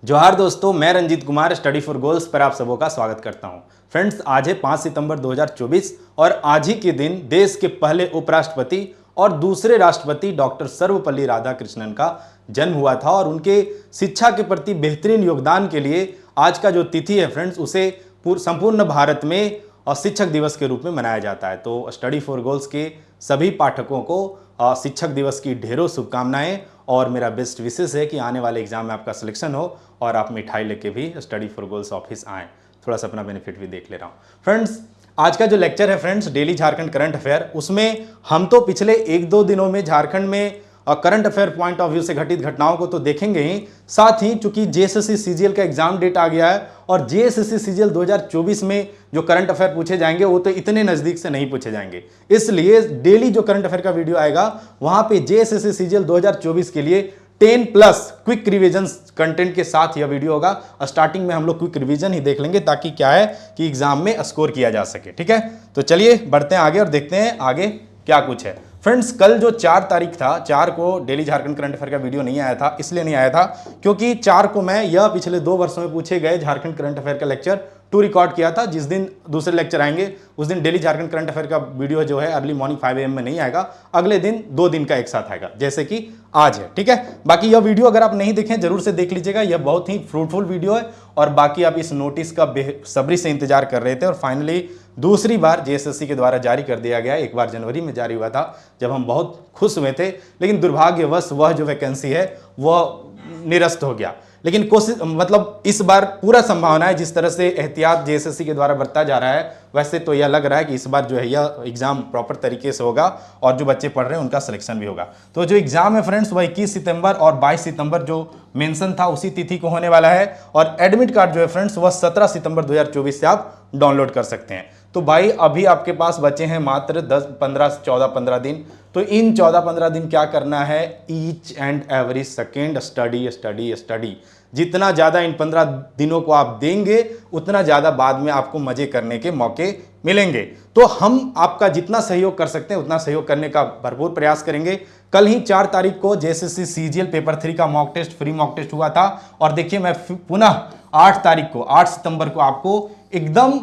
जोहार दोस्तों, मैं Ranjit Kumar study for goals पर आप सबों का स्वागत करता हूं। फ्रेंड्स, आज है 5 सितंबर 2024 और आज ही के दिन देश के पहले उपराष्ट्रपति और दूसरे राष्ट्रपति डॉक्टर सर्वपल्ली राधाकृष्णन का जन्म हुआ था और उनके शिक्षा के प्रति बेहतरीन योगदान के लिए आज का जो तिथि है फ्रेंड्स, उसे संपूर्ण भारत में और शिक्षक दिवस के रूप में मनाया जाता है। तो स्टडी फॉर गोल्स के सभी पाठकों को शिक्षक दिवस की ढेरों शुभकामनाएं और मेरा बेस्ट विशेष है कि आने वाले एग्जाम में आपका सिलेक्शन हो और आप मिठाई लेके भी स्टडी फॉर गोल्स ऑफिस आएँ। थोड़ा सा अपना बेनिफिट भी देख ले रहा हूँ। फ्रेंड्स, आज का जो लेक्चर है friends, daily Jharkhand current affair, उसमें हम तो पिछले 1-2 दिनों में झारखंड में current affair point of view से घटित घटनाओं को तो देखेंगे ही, साथ ही चूंकि जेएसएससी सीजीएल का एग्जाम डेट आ गया है और जेएसएससी सीजीएल 2024 में जो करंट अफेयर पूछे जाएंगे वो तो इतने नजदीक से नहीं पूछे जाएंगे, इसलिए डेली जो करंट अफेयर का वीडियो आएगा वहां पे जेएसएससी सीजीएल 2024 के लिए 10+ क्विक रिवीजन कंटेंट के साथ यह वीडियो होगा। स्टार्टिंग में हम लोग क्विक रिवीजन ही देख लेंगे ताकि क्या है कि एग्जाम में स्कोर किया जा सके। ठीक है, तो चलिए बढ़ते हैं आगे और देखते हैं आगे क्या कुछ है। फ्रेंड्स, कल जो 4 तारीख था, 4 को डेली झारखंड करंट अफेयर का वीडियो नहीं आया था। इसलिए नहीं आया था क्योंकि 4 को मैं यह पिछले 2 वर्षों में पूछे गए झारखंड करंट अफेयर का लेक्चर 2 रिकॉर्ड किया था। जिस दिन दूसरे लेक्चर आएंगे उस दिन डेली झारखंड करंट अफेयर का वीडियो जो है अर्ली मॉर्निंग 5 AM में नहीं आएगा, अगले दिन 2 दिन का एक साथ आएगा, जैसे कि आज है। ठीक है, बाकी यह वीडियो अगर आप नहीं देखें जरूर से देख लीजिएगा, यह बहुत ही फ्रूटफुल वीडियो है और बाकी आप इस नोटिस का बेसब्री से इंतजार कर रहे थे और फाइनली दूसरी बार जेएसएससी के द्वारा जारी कर दिया गया। एक बार जनवरी में जारी हुआ था जब हम बहुत खुश हुए थे, लेकिन दुर्भाग्यवश वह जो वैकेंसी है वह निरस्त हो गया। लेकिन कोशिश मतलब इस बार पूरा संभावना है, जिस तरह से एहतियात जेएसएससी के द्वारा बरता जा रहा है वैसे तो यह लग रहा है कि इस बार जो है यह एग्जाम प्रॉपर तरीके से होगा और जो बच्चे पढ़ रहे हैं उनका सिलेक्शन भी होगा। तो जो एग्जाम है फ्रेंड्स वह 21 सितंबर और 22 सितंबर जो मेंशन था उसी तिथि को होने वाला है और एडमिट कार्ड जो है फ्रेंड्स वह 17 सितंबर 2024 से आप डाउनलोड कर सकते हैं। तो भाई अभी आपके पास बचे हैं मात्र 14-15 दिन। तो इन 14-15 दिन क्या करना है, each and every second study study study. जितना ज़्यादा इन 15 दिनों को आप देंगे उतना ज़्यादा बाद में आपको मजे करने के मौके मिलेंगे। तो हम आपका जितना सहयोग कर सकते हैं उतना सहयोग करने का भरपूर प्रयास करेंगे। कल ही 4 तारीख को जेएसएससी सीजीएल पेपर 3 का mock test, free mock test हुआ था और देखिए मैं पुनः 8 तारीख को 8 सितंबर को आपको एकदम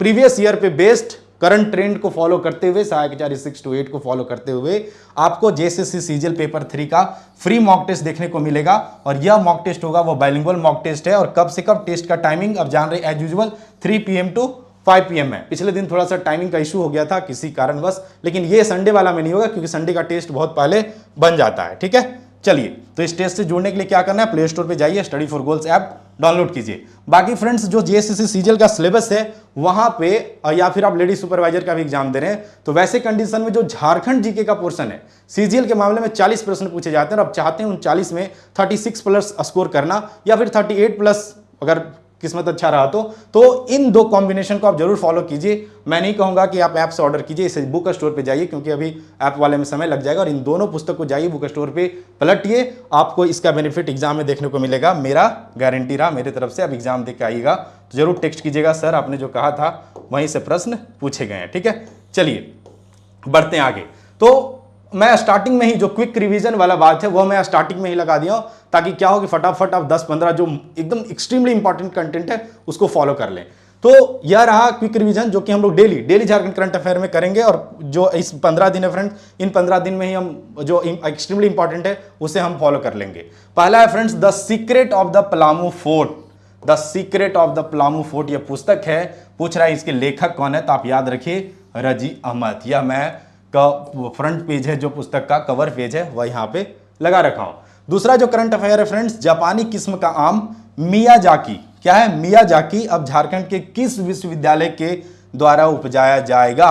प्रीवियस ईयर पे बेस्ड करंट ट्रेंड को फॉलो करते हुए, सहायक 6-8 को फॉलो करते हुए आपको जेएसएससी सीजीएल पेपर 3 का फ्री मॉक टेस्ट देखने को मिलेगा और यह मॉक टेस्ट होगा वो बाइलिंगुअल मॉक टेस्ट है। और कब से कब टेस्ट का टाइमिंग अब जान रहे as usual 3 PM to 5 PM है। पिछले दिन थोड़ा सा टाइमिंग का इशू हो गया था किसी कारणवश, लेकिन ये संडे वाला में नहीं होगा क्योंकि संडे का टेस्ट बहुत पहले बन जाता है। ठीक है, चलिए तो इस टेस्ट से जुड़ने के लिए क्या करना है, प्ले स्टोर पे जाइए, study for goals app download कीजिए। बाकी फ्रेंड्स जो जेएसएससी सीजीएल का सिलेबस है वहां पे या फिर आप लेडी सुपरवाइजर का भी एग्जाम दे रहे हैं तो वैसे कंडीशन में जो झारखंड जीके का पोर्शन है सीजीएल के मामले में 40 प्रश्न पूछे जाते हैं और अब चाहते हैं उन 40 में 36+ स्कोर करना या फिर 38+ अगर किस्मत अच्छा रहा तो इन 2 कॉम्बिनेशन को आप जरूर फॉलो कीजिए। मैं नहीं कहूंगा कि आप ऐप से ऑर्डर कीजिए, इसे बुक स्टोर पे जाइए क्योंकि अभी ऐप वाले में समय लग जाएगा और इन दोनों पुस्तक को जाइए बुक स्टोर पे पलटिए, आपको इसका बेनिफिट एग्जाम में देखने को मिलेगा। मेरा गारंटी रहा मेरे तरफ से। अब एग्जाम देकर आइएगा तो जरूर टेक्स्ट कीजिएगा, सर आपने जो कहा था वहीं से प्रश्न पूछे गए हैं। ठीक है, चलिए बढ़ते हैं आगे। तो मैं स्टार्टिंग में ही जो क्विक रिवीजन वाला बात है वो मैं स्टार्टिंग में ही लगा दिया हूं ताकि क्या हो कि फटाफट आप 10-15 जो एकदम एक्सट्रीमली इंपॉर्टेंट कंटेंट है उसको फॉलो कर लें। तो यह रहा क्विक रिवीजन जो कि हम लोग डेली झारखंड करंट अफेयर में करेंगे और जो इस 15 दिन है फ्रेंड्स, इन 15 दिन में ही हम जो एक्सट्रीमली इंपॉर्टेंट है उसे हम फॉलो कर लेंगे। पहला है friends the secret of the Palamu fort. The secret of the Palamu fort यह पुस्तक है, पूछ रहा है इसके लेखक कौन है, तो आप याद रखिए रजी अहमद। यह मैं का फ्रंट पेज है जो पुस्तक का कवर पेज है वह यहाँ पे लगा रखा हूं। दूसरा जो करंट अफेयर है फ्रेंड्स, जापानी किस्म का आम मियाजाकी। क्या है मियाजाकी, अब झारखंड के किस विश्वविद्यालय के द्वारा उपजाया जाएगा,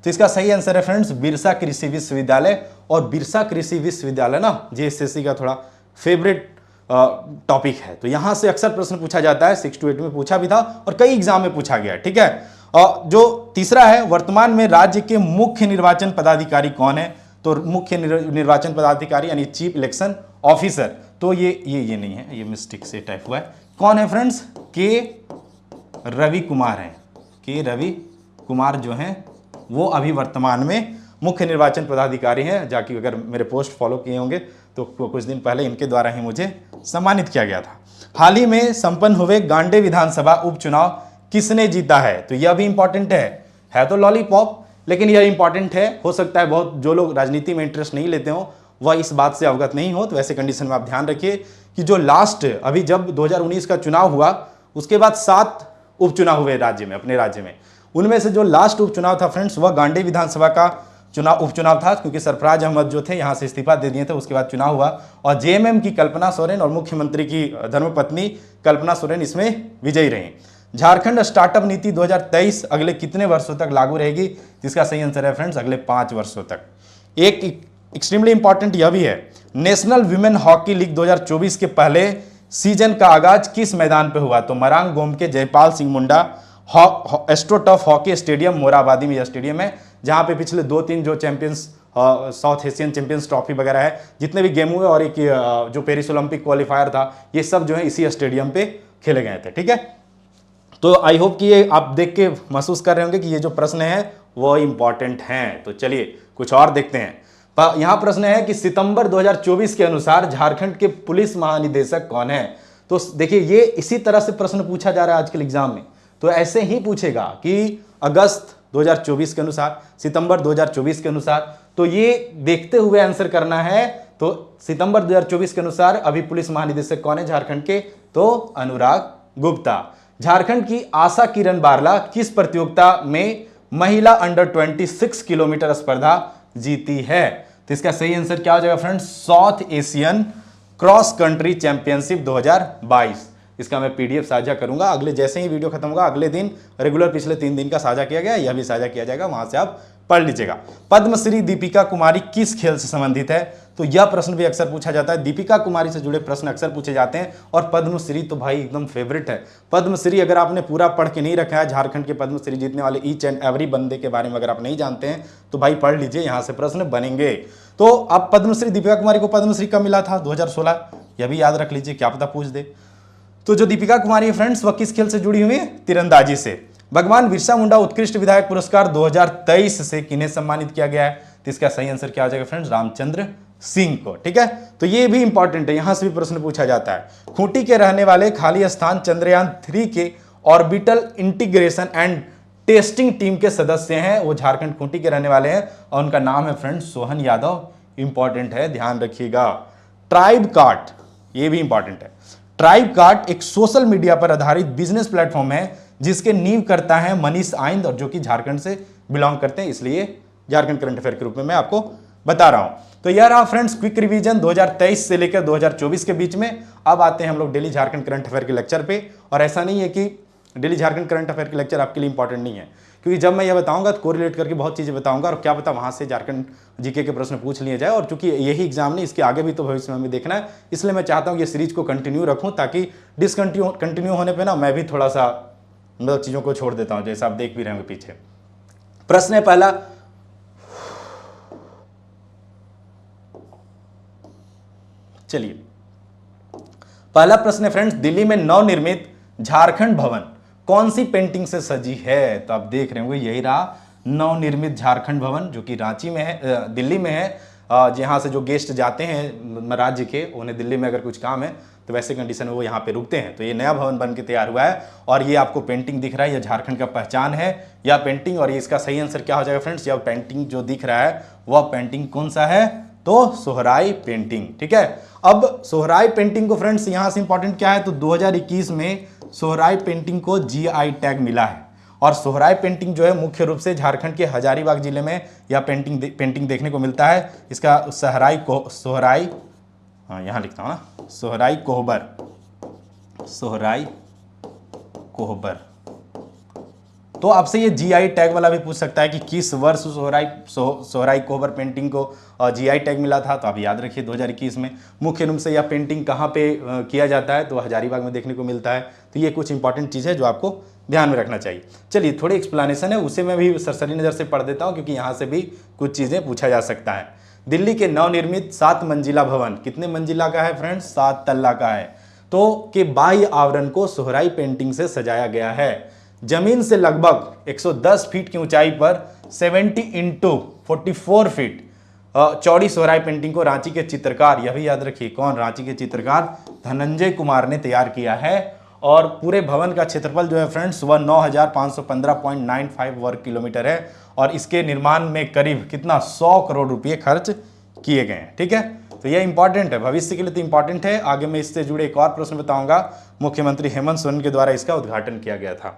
तो इसका सही आंसर है फ्रेंड्स बिरसा कृषि विश्वविद्यालय। और बिरसा कृषि विश्वविद्यालय ना जेएसएससी का थोड़ा फेवरेट टॉपिक है, तो यहां से अक्सर प्रश्न पूछा जाता है, 6 to 8 में पूछा भी था और कई एग्जाम में पूछा गया। ठीक है, और जो तीसरा है वर्तमान में राज्य के मुख्य निर्वाचन पदाधिकारी कौन है, तो मुख्य निर्वाचन पदाधिकारी यानी चीफ इलेक्शन ऑफिसर, तो ये नहीं है, ये मिस्टेक से टाइप हुआ है। कौन है फ्रेंड्स, के रवि कुमार हैं। के रवि कुमार जो हैं वो अभी वर्तमान में मुख्य निर्वाचन पदाधिकारी हैं, जाकि अगर मेरे पोस्ट फॉलो किए होंगे तो कुछ दिन पहले इनके द्वारा ही मुझे सम्मानित किया गया था। हाल ही में संपन्न हुए गांडे विधानसभा उपचुनाव किसने जीता है? तो यह भी इंपॉर्टेंट है तो लॉलीपॉप, लेकिन यह इंपॉर्टेंट है। हो सकता है बहुत जो लोग राजनीति में इंटरेस्ट नहीं लेते हो वह इस बात से अवगत नहीं हो, तो ऐसे कंडीशन में आप ध्यान रखिए कि जो लास्ट अभी जब 2019 का चुनाव हुआ उसके बाद 7 उपचुनाव हुए राज्य में, अपने राज्य में, उनमें से जो लास्ट उपचुनाव था फ्रेंड्स वह गांडे विधानसभा का उपचुनाव था, क्योंकि सरफराज अहमद जो थे यहां से इस्तीफा दे दिए थे, उसके बाद चुनाव हुआ और जेएमएम की कल्पना सोरेन और मुख्यमंत्री की धर्मपत्नी कल्पना सोरेन इसमें विजयी रही। झारखंड स्टार्टअप नीति 2023 अगले कितने वर्षों तक लागू रहेगी? जिसका सही आंसर है फ्रेंड्स अगले 5 वर्षों तक। एक एक्सट्रीमली इंपॉर्टेंट यह भी है, नेशनल विमेन हॉकी लीग 2024 के पहले सीजन का आगाज किस मैदान पे हुआ? तो मरांग गोम के Jaipal Singh Munda astroturf hockey stadium Morabadi में यह स्टेडियम है, जहां पे पिछले 2-3 जो champions south Asian champions trophy वगैरह है, जितने भी गेम हुए और एक जो पेरिस ओलंपिक क्वालिफायर था, ये सब जो है इसी स्टेडियम पे खेले गए थे। ठीक है, तो आई होप कि ये आप देख के महसूस कर रहे होंगे कि ये जो प्रश्न है वो इंपॉर्टेंट हैं। तो चलिए कुछ और देखते हैं। यहां प्रश्न है कि सितंबर 2024 के अनुसार झारखंड के पुलिस महानिदेशक कौन है? तो देखिए ये इसी तरह से प्रश्न पूछा जा रहा है आजकल एग्जाम में, तो ऐसे ही पूछेगा कि अगस्त 2024 के अनुसार, सितंबर 2024 के अनुसार, तो ये देखते हुए आंसर करना है। तो सितंबर 2024 के अनुसार अभी पुलिस महानिदेशक कौन है झारखंड के? तो अनुराग गुप्ता। झारखंड की आशा किरण बारला किस प्रतियोगिता में महिला अंडर 26 किलोमीटर स्पर्धा जीती है? तो इसका सही आंसर क्या हो जाएगा friends? South Asian cross country championship 2022। इसका मैं पीडीएफ साझा करूंगा अगले, जैसे ही वीडियो खत्म होगा अगले दिन, रेगुलर पिछले 3 दिन का साझा किया गया, यह भी साझा किया जाएगा, वहां से आप पढ़ लीजिएगा। पद्मश्री दीपिका कुमारी किस खेल से संबंधित है? तो यह प्रश्न भी अक्सर पूछा जाता है, दीपिका कुमारी से जुड़े प्रश्न अक्सर पूछे जाते हैं, और पद्मश्री तो भाई एकदम फेवरेट है। पद्मश्री अगर आपने पूरा पढ़ के नहीं रखा है, झारखंड के पद्मश्री जीतने वाले ईच एंड एवरी बंदे के बारे में अगर आप नहीं जानते हैं तो भाई पढ़ लीजिए, यहां से प्रश्न बनेंगे। तो अब पद्मश्री दीपिका कुमारी को पद्मश्री कब मिला था? 2016, यह भी याद रख लीजिए, क्या पता पूछ दे। तो जो दीपिका कुमारी है फ्रेंड्स वह किस खेल से जुड़ी हुई है? तीरंदाजी से। भगवान बिरसा मुंडा उत्कृष्ट विधायक पुरस्कार 2023 से किन्हें सम्मानित किया गया है? तो इसका सही आंसर क्या हो जाएगा फ्रेंड्स? रामचंद्र सिंह को। ठीक है, तो ये भी इंपॉर्टेंट है, यहां से भी प्रश्न पूछा जाता है। खूंटी के रहने वाले खाली स्थान चंद्रयान 3 के orbital integration and testing team के सदस्य हैं, वो झारखंड खूंटी के रहने वाले हैं और उनका नाम है फ्रेंड्स सोहन यादव। इंपॉर्टेंट है, ध्यान रखिएगा। ट्राइब कार्ट, ये भी इंपॉर्टेंट है। ट्राइब कार्ट एक सोशल मीडिया पर आधारित बिजनेस प्लेटफॉर्म है जिसके नींव करता है मनीष आइंद, और जो कि झारखंड से बिलोंग करते हैं, इसलिए झारखंड करंट अफेयर के रूप में मैं आपको बता रहा हूं। तो यह रहा फ्रेंड्स क्विक रिवीजन 2023 से लेकर 2024 के बीच में। अब आते हैं हम लोग डेली झारखंड करंट अफेयर के लेक्चर पे, और ऐसा नहीं है कि डेली झारखंड करंट अफेयर के लेक्चर आपके लिए इंपॉर्टेंट नहीं है, क्योंकि जब मैं ये बताऊंगा तो कोरिलेट करके बहुत चीजें बताऊंगा, और क्या पता वहां से झारखंड जीके के प्रश्न पूछ लिए जाए। और चूंकि यही एग्जाम नहीं, इसके आगे भी तो भविष्य में हमें देखना है, इसलिए मैं चाहता हूं ये सीरीज को कंटिन्यू रखूं, ताकि कंटिन्यू होने पर ना मैं भी थोड़ा सा मतलब चीजों को छोड़ देता हूं, जैसा आप देख भी रहे होंगे पीछे। प्रश्न है पहला, चलिए पहला प्रश्न है फ्रेंड्स, दिल्ली में नवनिर्मित झारखंड भवन कौन सी पेंटिंग से सजी है? तो आप देख रहे होंगे यही रहा नवनिर्मित झारखंड भवन, जो कि रांची में है, दिल्ली में है। जहां से जो गेस्ट जाते हैं राज्य के, उन्हें दिल्ली में अगर कुछ काम है तो वैसे कंडीशन में वो यहाँ पे रुकते हैं। तो ये नया भवन बन के तैयार हुआ है, और ये आपको पेंटिंग दिख रहा है, ये झारखंड का पहचान है यह पेंटिंग। और इसका सही आंसर क्या हो जाएगा फ्रेंड्स? यह पेंटिंग जो दिख रहा है वह पेंटिंग कौन सा है? तो सोहराई पेंटिंग। ठीक है, अब सोहराई पेंटिंग को फ्रेंड्स यहां से इंपॉर्टेंट क्या है? तो 2021 में सोहराई पेंटिंग को जीआई टैग मिला है, और सोहराई पेंटिंग जो है मुख्य रूप से झारखंड के हजारीबाग जिले में यह पेंटिंग देखने को मिलता है। इसका सोहराई, हाँ यहाँ लिखता हूँ ना, सोहराई कोहबर। तो आपसे ये जीआई टैग वाला भी पूछ सकता है कि किस वर्ष सोहराई कोहबर पेंटिंग को जीआई टैग मिला था? तो आप याद रखिए 2021 में। मुख्य रूप से यह पेंटिंग कहाँ पे किया जाता है? तो हजारीबाग में देखने को मिलता है। तो ये कुछ इंपॉर्टेंट चीज़ है जो आपको ध्यान में रखना चाहिए। चलिए थोड़ी एक्सप्लेनेशन है, उसे मैं भी सरसरी नज़र से पढ़ देता हूँ, क्योंकि यहाँ से भी कुछ चीज़ें पूछा जा सकता है। दिल्ली के नवनिर्मित 7 मंजिला भवन कितने मंजिला का है फ्रेंड्स? 7 तल्ला का है। तो के बाह्य आवरण को सोहराई पेंटिंग से सजाया गया है। जमीन से लगभग 110 फीट की ऊंचाई पर 70 × 44 फीट चौड़ी सोहराय पेंटिंग को रांची के चित्रकार, यह भी याद रखिए कौन, रांची के चित्रकार धनंजय कुमार ने तैयार किया है। और पूरे भवन का क्षेत्रफल जो है फ्रेंड्स वह 9515.95 वर्ग किलोमीटर है और इसके निर्माण में करीब कितना 100 करोड़ रुपए खर्च किए गए हैं। ठीक है, तो यह इंपॉर्टेंट है, भविष्य के लिए तो इंपॉर्टेंट है। आगे मैं इससे जुड़े एक और प्रश्न बताऊंगा। मुख्यमंत्री हेमंत सोरेन के द्वारा इसका उद्घाटन किया गया था।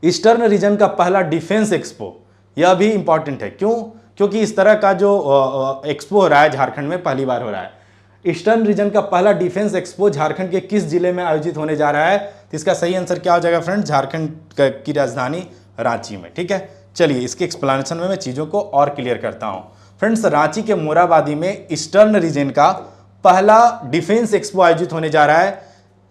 ईस्टर्न रीजन का पहला डिफेंस एक्सपो, यह भी इंपॉर्टेंट है। क्यों? क्योंकि इस तरह का जो एक्सपो हो रहा है झारखंड में पहली बार हो रहा है। ईस्टर्न रीजन का पहला डिफेंस एक्सपो झारखंड के किस जिले में आयोजित होने जा रहा है? तो इसका सही आंसर क्या हो जाएगा फ्रेंड्स? झारखंड की राजधानी रांची में। ठीक है, चलिए इसके एक्सप्लेनेशन में मैं चीजों को और क्लियर करता हूं। फ्रेंड्स, रांची के मोराबादी में ईस्टर्न रीजन का पहला डिफेंस एक्सपो आयोजित होने जा रहा है।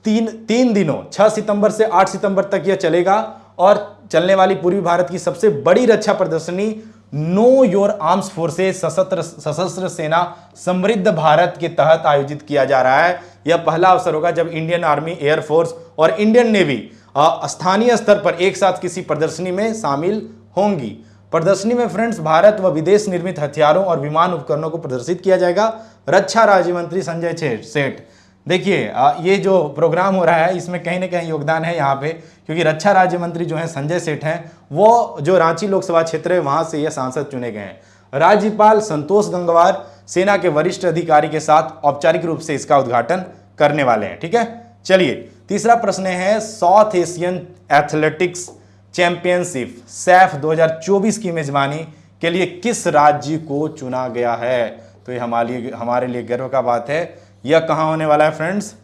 तीन दिनों 6 सितंबर से 8 सितंबर तक यह चलेगा और चलने वाली पूर्वी भारत की सबसे बड़ी रक्षा प्रदर्शनी नो योर आर्म्स फोर्सेस सशस्त्र सेना समृद्ध भारत के तहत आयोजित किया जा रहा है। यह पहला अवसर होगा जब इंडियन आर्मी, एयरफोर्स और इंडियन नेवी स्थानीय स्तर पर एक साथ किसी प्रदर्शनी में शामिल होंगी। प्रदर्शनी में फ्रेंड्स भारत व विदेश निर्मित हथियारों और विमान उपकरणों को प्रदर्शित किया जाएगा। रक्षा राज्य मंत्री संजय सेठ, देखिए ये जो प्रोग्राम हो रहा है इसमें कहीं ना कहीं योगदान है यहाँ पे, क्योंकि रक्षा राज्य मंत्री जो है संजय सेठ हैं, वो जो रांची लोकसभा क्षेत्र है वहां से ये सांसद चुने गए हैं। राज्यपाल संतोष गंगवार सेना के वरिष्ठ अधिकारी के साथ औपचारिक रूप से इसका उद्घाटन करने वाले हैं। ठीक है, चलिए तीसरा प्रश्न है, south Asian athletics championship Saif 2024 की मेजबानी के लिए किस राज्य को चुना गया है? तो ये हमारे लिए गर्व का बात है। यह कहाँ होने वाला है फ्रेंड्स?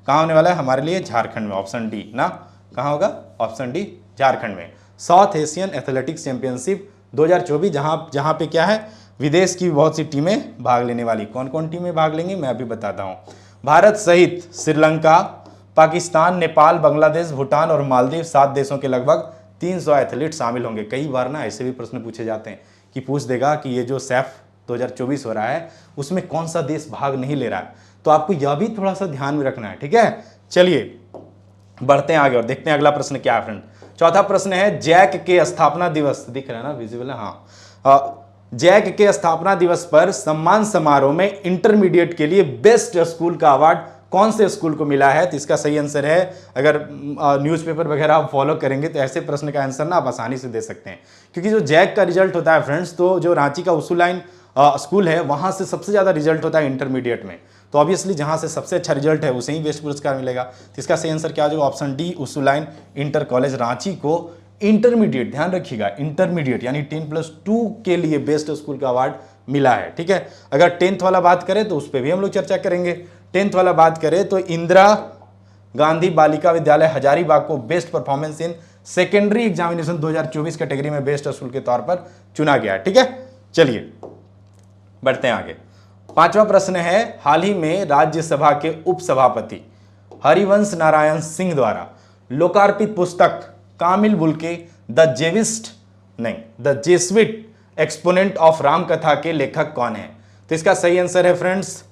कहाँ होने वाला है? हमारे लिए झारखंड में, ऑप्शन डी ना। कहाँ होगा? ऑप्शन डी, झारखंड में। साउथ एशियन एथलेटिक्स चैंपियनशिप 2024, जहाँ पे क्या है, विदेश की बहुत सी टीमें भाग लेने वाली। कौन कौन टीमें भाग लेंगी मैं अभी बताता हूँ। भारत सहित श्रीलंका, पाकिस्तान, नेपाल, बांग्लादेश, भूटान और मालदीव 7 देशों के लगभग 300 एथलीट शामिल होंगे। कई बार ना ऐसे भी प्रश्न पूछे जाते हैं कि पूछ देगा कि ये जो सैफ 2024 हो रहा है उसमें कौन सा देश भाग नहीं ले रहा है, तो आपको यह भी थोड़ा सा ध्यान में रखना है। ठीक है, चलिए बढ़ते हैं आगे और देखते हैं अगला प्रश्न क्या है फ्रेंड। चौथा प्रश्न है, जैक के स्थापना दिवस, दिख रहा है ना, विजिबल है, हाँ। जैक के स्थापना दिवस पर सम्मान समारोह में इंटरमीडिएट के लिए बेस्ट स्कूल का अवार्ड कौन से स्कूल को मिला है? तो इसका सही आंसर है, अगर न्यूज़पेपर वगैरह आप फॉलो करेंगे तो ऐसे प्रश्न का आंसर ना आप आसानी से दे सकते हैं, क्योंकि जो जैक का रिजल्ट होता है फ्रेंड्स, तो जो रांची का उसूलाइन स्कूल है वहां से सबसे ज़्यादा रिजल्ट होता है इंटरमीडिएट में, तो ऑब्वियसली जहां से सबसे अच्छा रिजल्ट है उसे ही बेस्ट पुरस्कार मिलेगा। तो इसका सही आंसर क्या हो जाएगा? Option D, Ursuline inter college Ranchi को इंटरमीडिएट, ध्यान रखिएगा इंटरमीडिएट यानी 10+2 के लिए बेस्ट स्कूल का अवार्ड मिला है। ठीक है, अगर 10th वाला बात करें तो उस पर भी हम लोग चर्चा करेंगे। 10th वाला बात करें तो इंदिरा गांधी बालिका विद्यालय हजारीबाग को best performance in secondary examination 2024 category में बेस्ट स्कूल के तौर पर चुना गया है। ठीक है, चलिए बढ़ते हैं आगे। पांचवा प्रश्न है, हाल ही में राज्यसभा के उपसभापति हरिवंश नारायण सिंह द्वारा लोकार्पित पुस्तक कामिल Bulcke the Jesuit exponent of Ram कथा के लेखक कौन है? तो इसका सही आंसर है फ्रेंड्स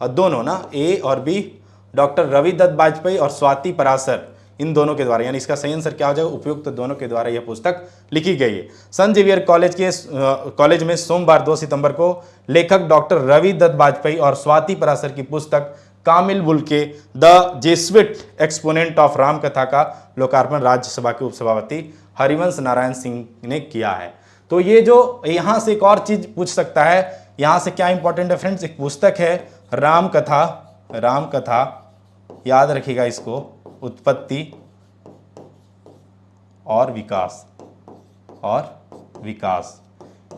दोनों ना, ए और बी, डॉक्टर रवि दत्त बाजपेयी और स्वाति पराशर, इन दोनों के द्वारा, यानी इसका सही आंसर क्या हो जाएगा? उपयुक्त दोनों के द्वारा यह पुस्तक लिखी गई है। संत जेवियर कॉलेज में सोमवार 2 सितंबर को लेखक डॉक्टर रवि दत्त बाजपेयी और स्वाति पराशर की पुस्तक कामिल Bulcke the Jesuit exponent of Ram कथा का लोकार्पण राज्यसभा के उपसभापति हरिवंश नारायण सिंह ने किया है। तो ये जो यहाँ से एक और चीज पूछ सकता है, यहाँ से क्या इंपॉर्टेंट है फ्रेंड्स, एक पुस्तक है राम कथा, याद रखिएगा इसको, उत्पत्ति और विकास।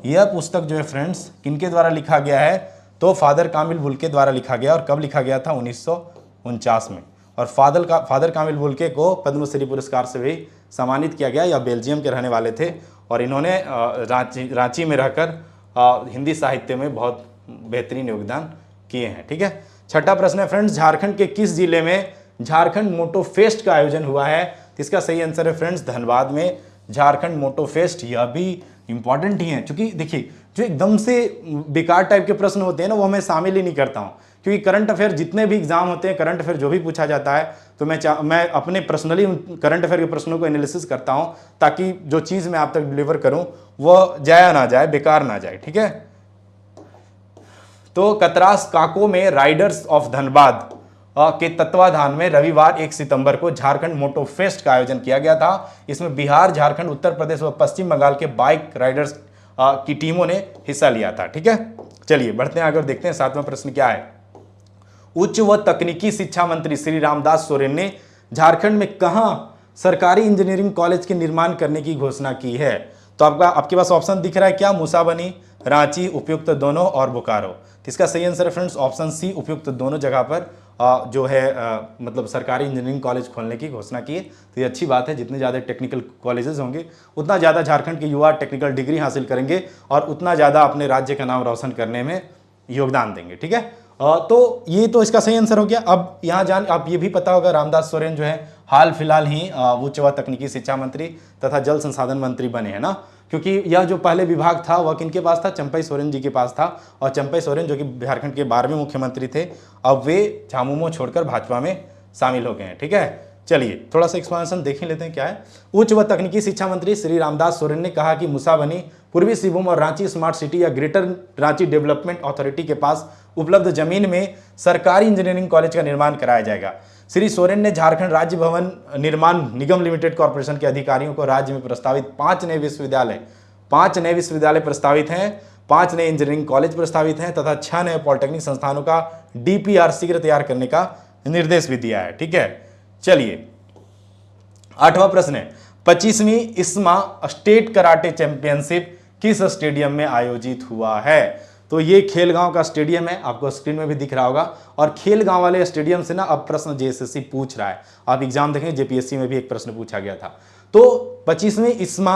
यह पुस्तक जो है फ्रेंड्स किनके द्वारा लिखा गया है? तो फादर कामिल बुल्के द्वारा लिखा गया, और कब लिखा गया था? 1949 में। और फादर कामिल बुल्के को पद्मश्री पुरस्कार से भी सम्मानित किया गया। यह बेल्जियम के रहने वाले थे और इन्होंने रांची में रहकर हिंदी साहित्य में बहुत बेहतरीन योगदान किए हैं। ठीक है, छठा प्रश्न है फ्रेंड्स, झारखंड के किस जिले में झारखंड मोटो फेस्ट का आयोजन हुआ है? तो इसका सही आंसर है फ्रेंड्स धनबाद में झारखंड मोटो फेस्ट। यह भी इंपॉर्टेंट ही है, क्योंकि देखिए जो एकदम से बेकार टाइप के प्रश्न होते हैं ना वो मैं शामिल ही नहीं करता हूँ, क्योंकि करंट अफेयर जितने भी एग्जाम होते हैं, करंट अफेयर जो भी पूछा जाता है, तो मैं अपने पर्सनली करंट अफेयर के प्रश्नों को एनालिसिस करता हूं, ताकि जो चीज़ मैं आप तक डिलीवर करूं वह जाया ना जाए, बेकार ना जाए। ठीक है, तो कतरास काको में राइडर्स ऑफ धनबाद के तत्वाधान में रविवार 1 सितंबर को झारखंड मोटो फेस्ट का आयोजन किया गया था। इसमें बिहार, झारखंड, उत्तर प्रदेश व पश्चिम बंगाल के बाइक राइडर्स की टीमों ने हिस्सा लिया था। ठीक है, चलिए बढ़ते हैं आगे और देखते हैं 7वां प्रश्न क्या है। उच्च व तकनीकी शिक्षा मंत्री श्री रामदास सोरेन ने झारखंड में कहां सरकारी इंजीनियरिंग कॉलेज के निर्माण करने की घोषणा की है? तो आपके पास ऑप्शन दिख रहा है क्या? मुसाबनी, रांची, उपयुक्त दोनों और बोकारो। तो इसका सही आंसर है फ्रेंड्स ऑप्शन सी, उपयुक्त दोनों जगह पर जो है मतलब सरकारी इंजीनियरिंग कॉलेज खोलने की घोषणा की है। तो ये अच्छी बात है, जितने ज़्यादा टेक्निकल कॉलेजेस होंगे उतना ज़्यादा झारखंड के युवा टेक्निकल डिग्री हासिल करेंगे और उतना ज़्यादा अपने राज्य का नाम रोशन करने में योगदान देंगे। ठीक है, तो ये तो इसका सही आंसर हो गया। अब यहाँ आप ये भी पता होगा रामदास सोरेन जो है हाल फिलहाल ही उच्च व तकनीकी शिक्षा मंत्री तथा जल संसाधन मंत्री बने हैं ना, क्योंकि यह जो पहले विभाग था वह किनके पास था? चंपई सोरेन जी के पास था। और चंपई सोरेन जो कि झारखंड के 12वें मुख्यमंत्री थे, अब वे झामुमो छोड़कर भाजपा में शामिल हो गए हैं। ठीक है, चलिए थोड़ा सा एक्सप्लेनेशन देख ही लेते हैं क्या है। उच्च व तकनीकी शिक्षा मंत्री श्री रामदास सोरेन ने कहा कि मुसाबनी, पूर्वी सिंहभूम और रांची स्मार्ट सिटी या ग्रेटर रांची डेवलपमेंट अथॉरिटी के पास उपलब्ध जमीन में सरकारी इंजीनियरिंग कॉलेज का निर्माण कराया जाएगा। श्री सोरेन ने झारखंड राज्य भवन निर्माण निगम लिमिटेड कॉर्पोरेशन के अधिकारियों को राज्य में प्रस्तावित 5 नए विश्वविद्यालय प्रस्तावित हैं, 5 नए इंजीनियरिंग कॉलेज प्रस्तावित हैं तथा 6 नए पॉलिटेक्निक संस्थानों का डीपीआर शीघ्र तैयार करने का निर्देश भी दिया है। ठीक है, चलिए 8वां प्रश्न है, 25वीं इस्मा स्टेट कराटे चैंपियनशिप किस स्टेडियम में आयोजित हुआ है? तो ये खेलगांव का स्टेडियम है, आपको स्क्रीन में भी दिख रहा होगा। और खेलगांव वाले स्टेडियम से ना अब प्रश्न जेएसएससी पूछ रहा है। आप एग्जाम देखें, जेपीएससी में भी एक प्रश्न पूछा गया था। तो 25वीं इस्मा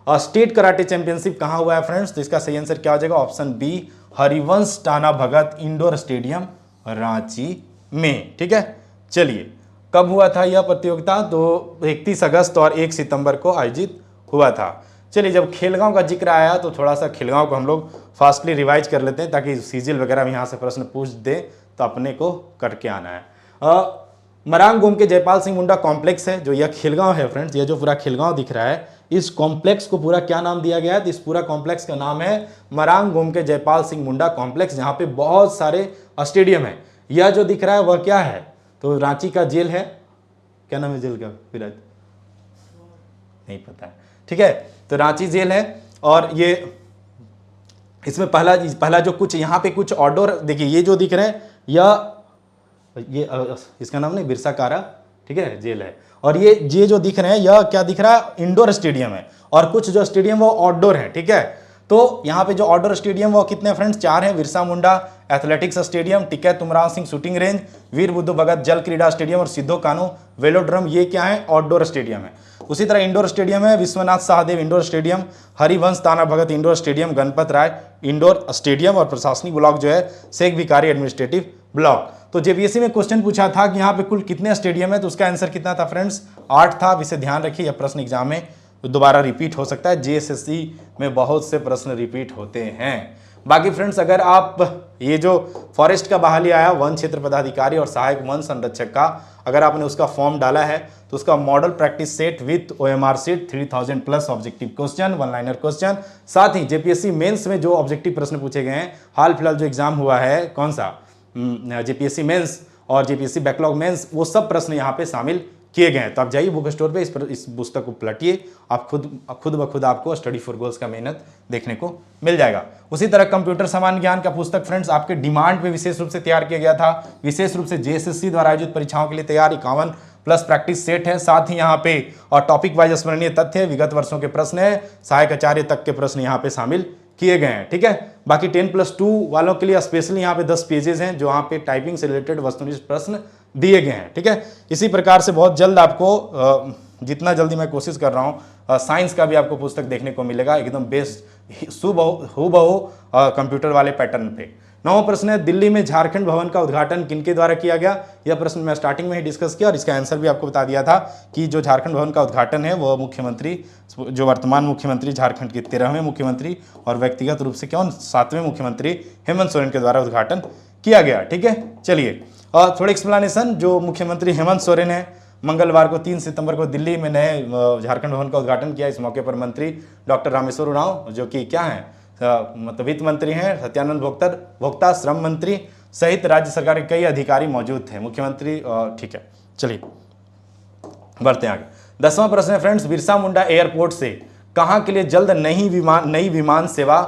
स्टेट कराटे चैंपियनशिप कहां हुआ है फ्रेंड्स? तो इसका सही आंसर क्या हो जाएगा? Option B, Harivansh Tana Bhagat indoor stadium Ranchi में। ठीक है, चलिए कब हुआ था यह प्रतियोगिता? तो 31 अगस्त और 1 सितंबर को आयोजित हुआ था। चलिए, जब खेलगांव का जिक्र आया तो थोड़ा सा खेलगांव को हम लोग फास्टली रिवाइज कर लेते हैं, ताकि सीजीएल वगैरह में यहाँ से प्रश्न पूछ दे तो अपने को करके आना है। मरांग गोम के जयपाल सिंह मुंडा कॉम्प्लेक्स है, जो यह खेलगांव है फ्रेंड्स, ये जो पूरा खेलगांव दिख रहा है, इस कॉम्प्लेक्स को पूरा क्या नाम दिया गया है? तो इस पूरा कॉम्प्लेक्स का नाम है मरांग गोम के जयपाल सिंह मुंडा कॉम्प्लेक्स, जहाँ पे बहुत सारे स्टेडियम है। यह जो दिख रहा है वह क्या है? तो रांची का जेल है, क्या नाम है जेल का? विराट नहीं पता है। ठीक है, तो रांची जेल है। और ये इसमें पहला जो कुछ यहाँ पे कुछ आउटडोर देखिए, ये जो दिख रहे हैं ये इसका नाम नहीं, बिरसा कारा, ठीक है, जेल है। और ये जो दिख रहे हैं यह क्या दिख रहा है? इंडोर स्टेडियम है। और कुछ जो स्टेडियम वो आउटडोर है। ठीक है, तो यहाँ पे जो आउटडोर स्टेडियम वो कितने फ्रेंड्स? 4 हैं। बिरसा मुंडा एथलेटिक्स स्टेडियम, टिकै तुमराव सिंह शूटिंग रेंज, वीर बुद्धू भगत जल क्रीड़ा स्टेडियम और सिद्धो कानू वेलोड्रम, ये क्या है? आउटडोर स्टेडियम है। उसी तरह इंडोर स्टेडियम है विश्वनाथ सहदेव इंडोर स्टेडियम, हरिवंश ताना भगत इंडोर स्टेडियम, गणपत राय इंडोर स्टेडियम और प्रशासनिक ब्लॉक जो है शेख भिखारी एडमिनिस्ट्रेटिव ब्लॉक। तो जेपीएससी में क्वेश्चन पूछा था कि यहाँ पे कुल कितने स्टेडियम है, तो उसका आंसर कितना था फ्रेंड्स? 8 था। अब इसे ध्यान रखिए, यह प्रश्न एग्जाम में दोबारा रिपीट हो सकता है। जेएसएससी में बहुत से प्रश्न रिपीट होते हैं। बाकी फ्रेंड्स, अगर आप ये जो फॉरेस्ट का बहाली आया वन क्षेत्र पदाधिकारी और सहायक वन संरक्षक का, अगर आपने उसका फॉर्म डाला है तो उसका model practice set with OMR set 3000 plus objective question, 1 liner question, साथ ही जेपीएससी मेंस में जो ऑब्जेक्टिव प्रश्न पूछे गए हैं, हाल फिलहाल जो एग्जाम हुआ है कौन सा, जेपीएससी मेंस और जेपीएससी बैकलॉग मेंस, वो सब प्रश्न यहाँ पे शामिल किए गए हैं। तो आप जाइए बुक स्टोर पे इस पुस्तक को पलटिए, आप खुद ब खुद आपको स्टडी फॉर गोल्स का मेहनत देखने को मिल जाएगा। उसी तरह कंप्यूटर सामान्य ज्ञान का पुस्तक फ्रेंड्स आपके डिमांड पे विशेष रूप से तैयार किया गया था, विशेष रूप से जेएसएससी द्वारा आयोजित परीक्षाओं के लिए तैयार 51 प्लस प्रैक्टिस सेट है। साथ ही यहाँ पे और टॉपिक वाइज स्मरणीय तथ्य, विगत वर्षों के प्रश्न है, सहायक आचार्य तक के प्रश्न यहाँ पे शामिल किए गए हैं। ठीक है, बाकी 10+2 वालों के लिए स्पेशली यहाँ पे 10 पेजेस हैं जो यहाँ पे टाइपिंग से रिलेटेड वस्तुनिष्ठ प्रश्न दिए गए हैं। ठीक है, इसी प्रकार से बहुत जल्द आपको जितना जल्दी मैं कोशिश कर रहा हूँ साइंस का भी आपको पुस्तक देखने को मिलेगा, एकदम बेस्ट हूबहू कंप्यूटर वाले पैटर्न पे। 9वां प्रश्न है, दिल्ली में झारखंड भवन का उद्घाटन किनके द्वारा किया गया? यह प्रश्न मैं स्टार्टिंग में ही डिस्कस किया और इसका आंसर भी आपको बता दिया था कि जो झारखंड भवन का उद्घाटन है वो मुख्यमंत्री, जो वर्तमान मुख्यमंत्री झारखंड के 13वें मुख्यमंत्री और व्यक्तिगत रूप से कौन 7वें मुख्यमंत्री हेमंत सोरेन के द्वारा उद्घाटन किया गया। ठीक है, चलिए और थोड़ी एक्सप्लेनेशन। जो मुख्यमंत्री हेमंत सोरेन है, मंगलवार को 3 सितंबर को दिल्ली में नए झारखंड भवन का उद्घाटन किया। इस मौके पर मंत्री डॉक्टर रामेश्वर उरांव, जो कि क्या है मतलब वित्त मंत्री हैं, सत्यानंद भोक्ता श्रम मंत्री सहित राज्य सरकार के कई अधिकारी मौजूद थे। मुख्यमंत्री ठीक है, चलिए बढ़ते हैं आगे। 10वां प्रश्न है फ्रेंड्स, बिरसा मुंडा एयरपोर्ट से कहां के लिए जल्द नई विमान सेवा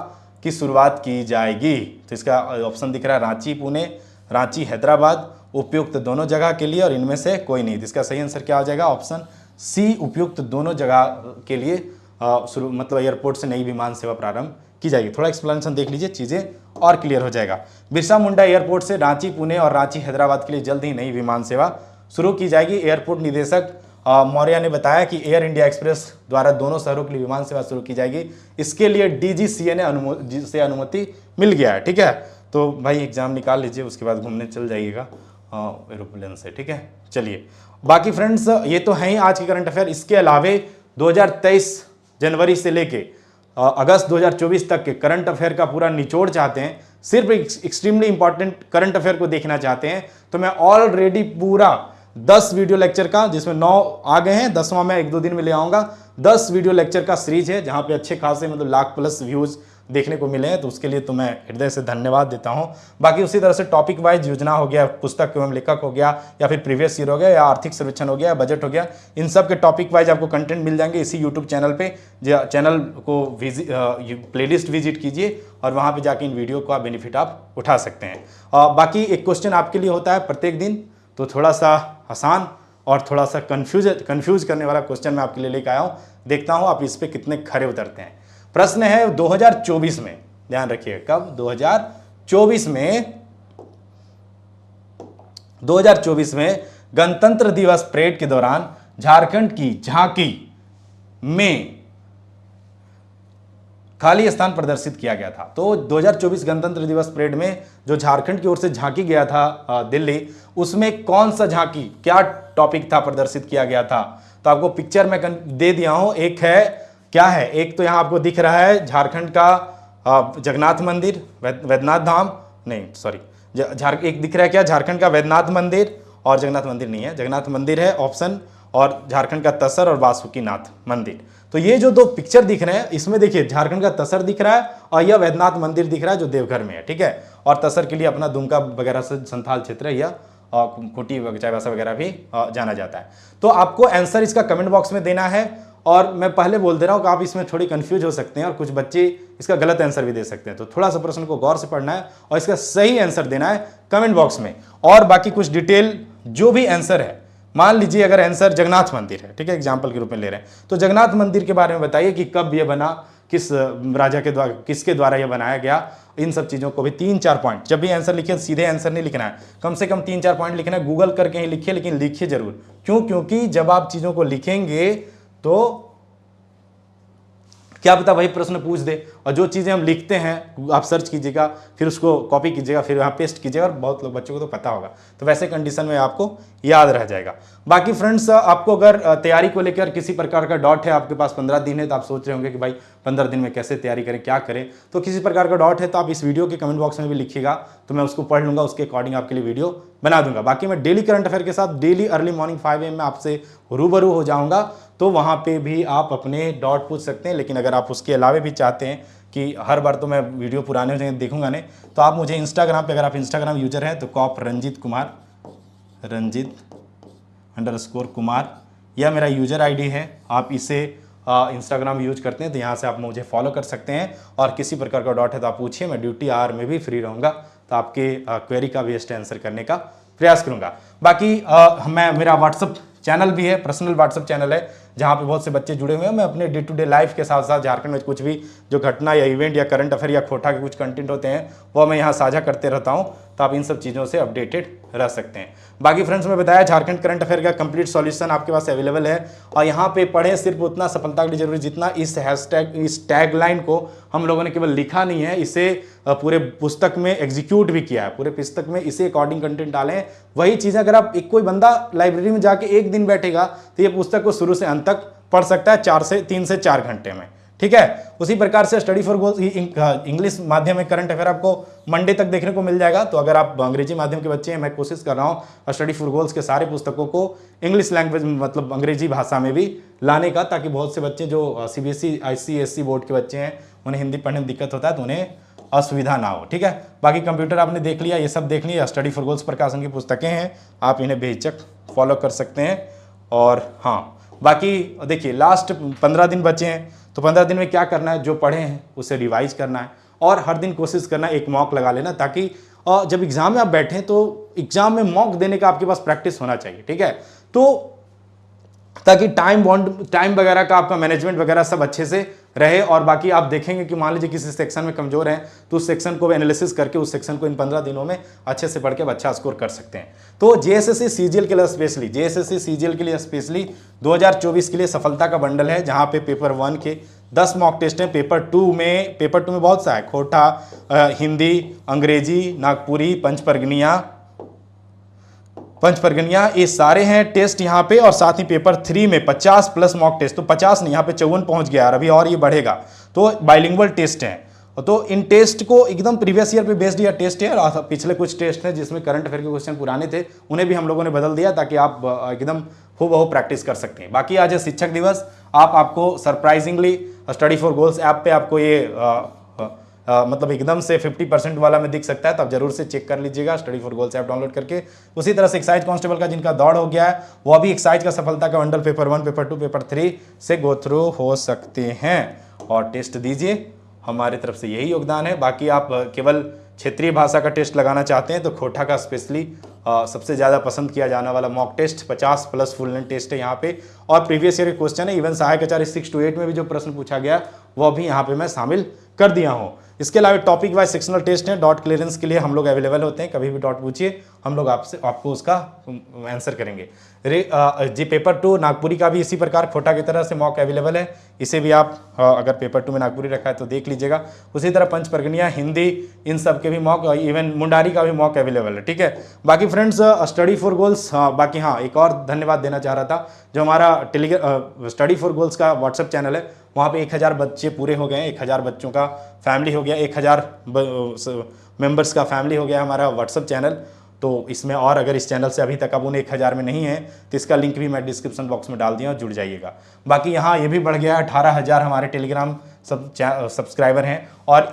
की शुरुआत की जाएगी? तो इसका ऑप्शन दिख रहा है रांची पुणे, रांची हैदराबाद, उपयुक्त दोनों जगह के लिए और इनमें से कोई नहीं। तो इसका सही आंसर क्या हो जाएगा? ऑप्शन सी, उपयुक्त दोनों जगह के लिए मतलब एयरपोर्ट से नई विमान सेवा प्रारंभ की जाएगी। थोड़ा एक्सप्लेनेशन देख लीजिए, चीजें और क्लियर हो जाएगा। बिरसा मुंडा एयरपोर्ट से रांची पुणे और रांची हैदराबाद के लिए जल्द ही नई विमान सेवा शुरू की जाएगी। एयरपोर्ट निदेशक मौर्य ने बताया कि एयर इंडिया एक्सप्रेस द्वारा दोनों शहरों के लिए विमान सेवा शुरू की जाएगी। इसके लिए DGCA से अनुमति मिल गया है। ठीक है, तो भाई एग्जाम निकाल लीजिए, उसके बाद घूमने चल जाइएगा एरोप्लेन से। ठीक है, चलिए बाकी फ्रेंड्स ये तो है ही आज की करंट अफेयर। इसके अलावे 2023 जनवरी से लेके अगस्त 2024 तक के करंट अफेयर का पूरा निचोड़ चाहते हैं, सिर्फ एक्सट्रीमली इंपॉर्टेंट करंट अफेयर को देखना चाहते हैं, तो मैं ऑलरेडी पूरा 10 वीडियो लेक्चर का, जिसमें 9 आ गए हैं, 10वां मैं 1-2 दिन में ले आऊंगा। 10 वीडियो लेक्चर का सीरीज है जहां पे अच्छे खासे मतलब लाख प्लस व्यूज देखने को मिले हैं, तो उसके लिए तो मैं हृदय से धन्यवाद देता हूं। बाकी उसी तरह से टॉपिक वाइज योजना हो गया, पुस्तक एवं लेखक हो गया, या फिर प्रीवियस ईयर हो गया, या आर्थिक सर्वेक्षण हो गया, बजट हो गया, इन सब के टॉपिक वाइज आपको कंटेंट मिल जाएंगे इसी यूट्यूब चैनल पे। चैनल को प्लेलिस्ट विजिट कीजिए और वहां पे जाके इन वीडियो का बेनिफिट आप उठा सकते हैं। बाकी एक क्वेश्चन आपके लिए होता है प्रत्येक दिन, तो थोड़ा सा आसान और थोड़ा सा कंफ्यूज करने वाला क्वेश्चन मैं आपके लिए लेकर आया हूं। देखता हूं आप इस पे कितने खरे उतरते हैं। प्रश्न है 2024 में, ध्यान रखिए कब, 2024 में गणतंत्र दिवस परेड के दौरान झारखंड की झांकी में खाली स्थान प्रदर्शित किया गया था। तो 2024 गणतंत्र दिवस परेड में जो झारखंड की ओर से झांकी गया था दिल्ली, उसमें कौन सा झांकी, क्या टॉपिक था, प्रदर्शित किया गया था? तो आपको पिक्चर में दे दिया हूं। एक है, क्या है, एक तो यहां आपको दिख रहा है झारखंड का जगन्नाथ मंदिर, वैद्यनाथ धाम, नहीं सॉरी, एक दिख रहा है क्या, झारखंड का वैद्यनाथ मंदिर, और जगन्नाथ मंदिर नहीं है, जगन्नाथ मंदिर है ऑप्शन, और झारखंड का तसर और वासुकीनाथ मंदिर। तो ये जो 2 पिक्चर दिख रहे हैं, इसमें देखिए झारखंड का तसर दिख रहा है और यह वैद्यनाथ मंदिर दिख रहा है जो देवघर में है। ठीक है, और तसर के लिए अपना दुमका वगैरह से संथाल क्षेत्र या खूंटी चाईबासा वगैरह भी जाना जाता है। तो आपको आंसर इसका कमेंट बॉक्स में देना है, और मैं पहले बोल दे रहा हूं कि आप इसमें थोड़ी कंफ्यूज हो सकते हैं और कुछ बच्चे इसका गलत आंसर भी दे सकते हैं। तो थोड़ा सा प्रश्न को गौर से पढ़ना है और इसका सही आंसर देना है कमेंट बॉक्स में। और बाकी कुछ डिटेल जो भी आंसर है, मान लीजिए अगर आंसर जगन्नाथ मंदिर है, ठीक है, एग्जाम्पल के रूप में ले रहे हैं, तो जगन्नाथ मंदिर के बारे में बताइए कि कब यह बना, किस राजा के द्वारा, किसके द्वारा यह बनाया गया, इन सब चीज़ों को भी 3-4 पॉइंट, जब भी आंसर लिखिए सीधे आंसर नहीं लिखना है, कम से कम 3-4 पॉइंट लिखना है। गूगल करके ही लिखिए, लेकिन लिखिए जरूर। क्यों? क्योंकि जब आप चीज़ों को लिखेंगे तो क्या पता वही प्रश्न पूछ दे, और जो चीज़ें हम लिखते हैं आप सर्च कीजिएगा, फिर उसको कॉपी कीजिएगा, फिर वहाँ पेस्ट कीजिएगा, और बहुत लोग बच्चों को तो पता होगा, तो वैसे कंडीशन में आपको याद रह जाएगा। बाकी फ्रेंड्स, आपको अगर तैयारी को लेकर किसी प्रकार का डाउट है, आपके पास 15 दिन है, तो आप सोच रहे होंगे कि भाई 15 दिन में कैसे तैयारी करें, क्या करें, तो किसी प्रकार का डाउट है तो आप इस वीडियो के कमेंट बॉक्स में भी लिखिएगा, तो मैं उसको पढ़ लूँगा, उसके अकॉर्डिंग आपके लिए वीडियो बना दूंगा। बाकी मैं डेली करंट अफेयर के साथ डेली अर्ली मॉर्निंग 5 AM में आपसे रूबरू हो जाऊंगा, तो वहाँ पे भी आप अपने डाउट पूछ सकते हैं। लेकिन अगर आप उसके अलावा भी चाहते हैं कि हर बार तो मैं वीडियो पुराने हो जाएंगे देखूंगा नहीं, तो आप मुझे इंस्टाग्राम पे, अगर आप इंस्टाग्राम यूजर हैं तो कॉप रंजीत _कुमार, यह मेरा यूजर आईडी है। आप इसे इंस्टाग्राम यूज करते हैं तो यहाँ से आप मुझे फॉलो कर सकते हैं, और किसी प्रकार का डाउट है तो आप पूछिए, मैं ड्यूटी आवर में भी फ्री रहूँगा, तो आपके क्वेरी का बेस्ट आंसर करने का प्रयास करूँगा। बाकी मेरा व्हाट्सअप चैनल भी है, पर्सनल व्हाट्सअप चैनल है, जहाँ पे बहुत से बच्चे जुड़े हुए हैं। मैं अपने डे टू डे लाइफ के साथ साथ झारखंड में कुछ भी जो घटना या इवेंट या करंट अफेयर या खोटा के कुछ कंटेंट होते हैं वो मैं यहाँ साझा करते रहता हूँ, तो आप इन सब चीज़ों से अपडेटेड रह सकते हैं। बाकी फ्रेंड्स, मैं बताया झारखंड करंट अफेयर का कंप्लीट सॉल्यूशन आपके पास अवेलेबल है, और यहाँ पे पढ़े सिर्फ उतना सफलता के लिए जरूरी जितना इस हैशटैग, इस टैगलाइन को हम लोगों ने केवल लिखा नहीं है, इसे पूरे पुस्तक में एग्जीक्यूट भी किया है, पूरे पुस्तक में इसे अकॉर्डिंग कंटेंट डाले हैं। वही चीज़ अगर आप कोई बंदा लाइब्रेरी में जाके एक दिन बैठेगा तो ये पुस्तक को शुरू से अंत तक पढ़ सकता है 3 से 4 घंटे में। ठीक है। उसी प्रकार से स्टडी फॉर गोल्स इंग्लिश माध्यम में करंट अफेयर आपको मंडे तक देखने को मिल जाएगा। तो अगर आप अंग्रेजी माध्यम के बच्चे हैं, मैं कोशिश कर रहा हूँ स्टडी फॉर गोल्स के सारे पुस्तकों को इंग्लिश लैंग्वेज मतलब अंग्रेजी भाषा में भी लाने का, ताकि बहुत से बच्चे जो CBSE ICSE बोर्ड के बच्चे हैं उन्हें हिंदी पढ़ने में दिक्कत होता है तो उन्हें असुविधा ना हो। ठीक है, बाकी कंप्यूटर आपने देख लिया, ये सब देख लिया। स्टडी फॉर गोल्स प्रकाशन की पुस्तकें हैं, आप इन्हें बेहिचक फॉलो कर सकते हैं। और हाँ, बाकी देखिए लास्ट 15 दिन बचे हैं, तो 15 दिन में क्या करना है, जो पढ़े हैं उसे रिवाइज करना है और हर दिन कोशिश करना है एक मॉक लगा लेना, ताकि जब एग्जाम में आप बैठें तो एग्जाम में मॉक देने का आपके पास प्रैक्टिस होना चाहिए। ठीक है, तो ताकि टाइम वगैरह का आपका मैनेजमेंट वगैरह सब अच्छे से रहे। और बाकी आप देखेंगे कि मान लीजिए किसी सेक्शन में कमजोर हैं तो उस सेक्शन को एनालिसिस करके उस सेक्शन को इन 15 दिनों में अच्छे से पढ़ के अच्छा स्कोर कर सकते हैं। तो JSSC CGL के लिए स्पेशली 2024 के लिए सफलता का बंडल है, जहां पे पेपर 1 के 10 मॉक टेस्ट हैं। पेपर टू में बहुत सा है, खोटा, हिंदी, अंग्रेजी, नागपुरी, पंचपरगनिया, ये सारे हैं टेस्ट यहाँ पे। और साथ ही पेपर 3 में 50 प्लस मॉक टेस्ट, तो 50 नहीं, यहाँ पे 54 पहुंच गया अभी, और ये बढ़ेगा। तो बाइलिंगुअल टेस्ट हैं, तो इन टेस्ट को एकदम प्रीवियस ईयर पे बेस्ड या टेस्ट है, और पिछले कुछ टेस्ट हैं जिसमें करंट अफेयर के क्वेश्चन पुराने थे, उन्हें भी हम लोगों ने बदल दिया ताकि आप एकदम हूबहू प्रैक्टिस कर सकते हैं। बाकी आज है शिक्षक दिवस, आपको surprisingly study for goals app पे आपको ये मतलब एकदम से 50% वाला में दिख सकता है, तो आप जरूर से चेक कर लीजिएगा study for goals app download करके। उसी तरह से एक्साइज कांस्टेबल का जिनका दौड़ हो गया है वो अभी एक्साइज का सफलता का बंडल पेपर 1, पेपर 2, पेपर 3 से गो थ्रू हो सकते हैं और टेस्ट दीजिए। हमारी तरफ से यही योगदान है। बाकी आप केवल क्षेत्रीय भाषा का टेस्ट लगाना चाहते हैं तो खोटा का स्पेशली सबसे ज़्यादा पसंद किया जाने वाला mock test 50 plus full length test है यहाँ पे, और प्रीवियस ईयर के क्वेश्चन है। इवन सहायक आचार्य 6 to 8 में भी जो प्रश्न पूछा गया वो भी यहाँ पे मैं शामिल कर दिया हूँ। इसके अलावा टॉपिक वाइज सेक्शनल टेस्ट हैं, डॉट क्लियरेंस के लिए हम लोग अवेलेबल होते हैं, कभी भी डॉट पूछिए, हम लोग आपको उसका आंसर करेंगे। जी पेपर 2 नागपुरी का भी इसी प्रकार खोटा की तरह से मॉक अवेलेबल है, इसे भी आप अगर पेपर 2 में नागपुरी रखा है तो देख लीजिएगा। उसी तरह पंचपरगनिया, हिंदी, इन सब के भी मॉक, इवन मुंडारी का भी मॉक अवेलेबल है। ठीक है, बाकी फ्रेंड्स स्टडी फॉर गोल्स, बाकी हाँ एक और धन्यवाद देना चाह रहा था, जो हमारा स्टडी फॉर गोल्स का व्हाट्सएप चैनल है वहाँ पे 1000 बच्चे पूरे हो गए हैं, 1000 बच्चों का फैमिली हो गया, 1000 मेंबर्स का फैमिली हो गया हमारा व्हाट्सएप चैनल। तो इसमें और अगर इस चैनल से अभी तक आप उन्हें 1000 में नहीं है तो इसका लिंक भी मैं डिस्क्रिप्शन बॉक्स में डाल दिया और जुड़ जाइएगा। बाकी यहाँ ये भी बढ़ गया, 18,000 हमारे टेलीग्राम सब्सक्राइबर हैं। और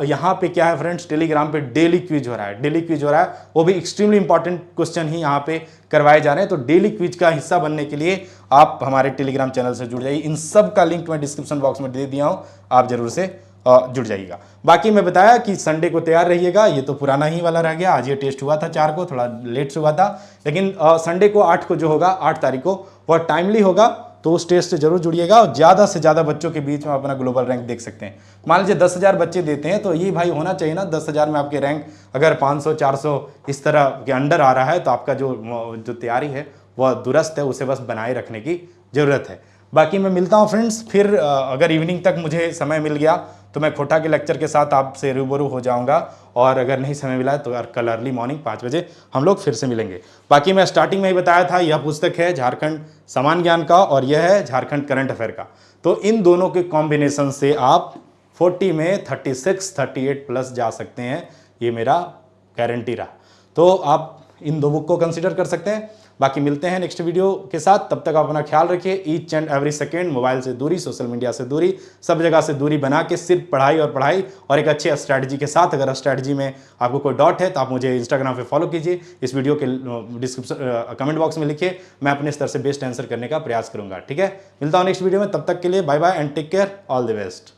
यहाँ पे क्या है फ्रेंड्स, टेलीग्राम पे डेली क्विज हो रहा है, वो भी एक्सट्रीमली इंपॉर्टेंट क्वेश्चन ही यहाँ पे करवाए जा रहे हैं। तो डेली क्विज का हिस्सा बनने के लिए आप हमारे टेलीग्राम चैनल से जुड़ जाइए, इन सब का लिंक मैं डिस्क्रिप्शन बॉक्स में दे दिया हूँ, आप जरूर से जुड़ जाइएगा। बाकी मैं बताया कि संडे को तैयार रहिएगा, ये तो पुराना ही वाला रह गया, आज ये टेस्ट हुआ था 4 को, थोड़ा लेट से हुआ था, लेकिन संडे को 8 को जो होगा, 8 तारीख को वह टाइमली होगा, तो उस टेस्ट से जरूर जुड़िएगा और ज़्यादा से ज़्यादा बच्चों के बीच में अपना ग्लोबल रैंक देख सकते हैं। मान लीजिए 10,000 बच्चे देते हैं तो ये भाई होना चाहिए ना, 10,000 में आपके रैंक अगर 500 400 इस तरह के अंडर आ रहा है तो आपका जो तैयारी है वह दुरुस्त है, उसे बस बनाए रखने की ज़रूरत है। बाकी मैं मिलता हूँ फ्रेंड्स, फिर अगर इवनिंग तक मुझे समय मिल गया तो मैं खोटा के लेक्चर के साथ आपसे रूबरू हो जाऊंगा, और अगर नहीं समय मिला तो कल अर्ली मॉर्निंग 5 बजे हम लोग फिर से मिलेंगे। बाकी मैं स्टार्टिंग में ही बताया था, यह पुस्तक है झारखंड सामान्य ज्ञान का और यह है झारखंड करंट अफेयर का। तो इन दोनों के कॉम्बिनेशन से आप 40 में 36 38 प्लस जा सकते हैं, ये मेरा गारंटी रहा। तो आप इन 2 बुक को कंसिडर कर सकते हैं। बाकी मिलते हैं नेक्स्ट वीडियो के साथ, तब तक आप अपना ख्याल रखिए। Each and every second mobile से दूरी, सोशल मीडिया से दूरी, सब जगह से दूरी बना के सिर्फ पढ़ाई और एक अच्छे स्ट्रैटेजी के साथ। अगर स्ट्रैटेजी में आपको कोई डाउट है तो आप मुझे इंस्टाग्राम पे फॉलो कीजिए, इस वीडियो के डिस्क्रिप्शन कमेंट बॉक्स में लिखिए, मैं अपने स्तर से बेस्ट आंसर करने का प्रयास करूंगा। ठीक है, मिलता हूँ नेक्स्ट वीडियो में, तब तक के लिए bye bye and take care, all the best.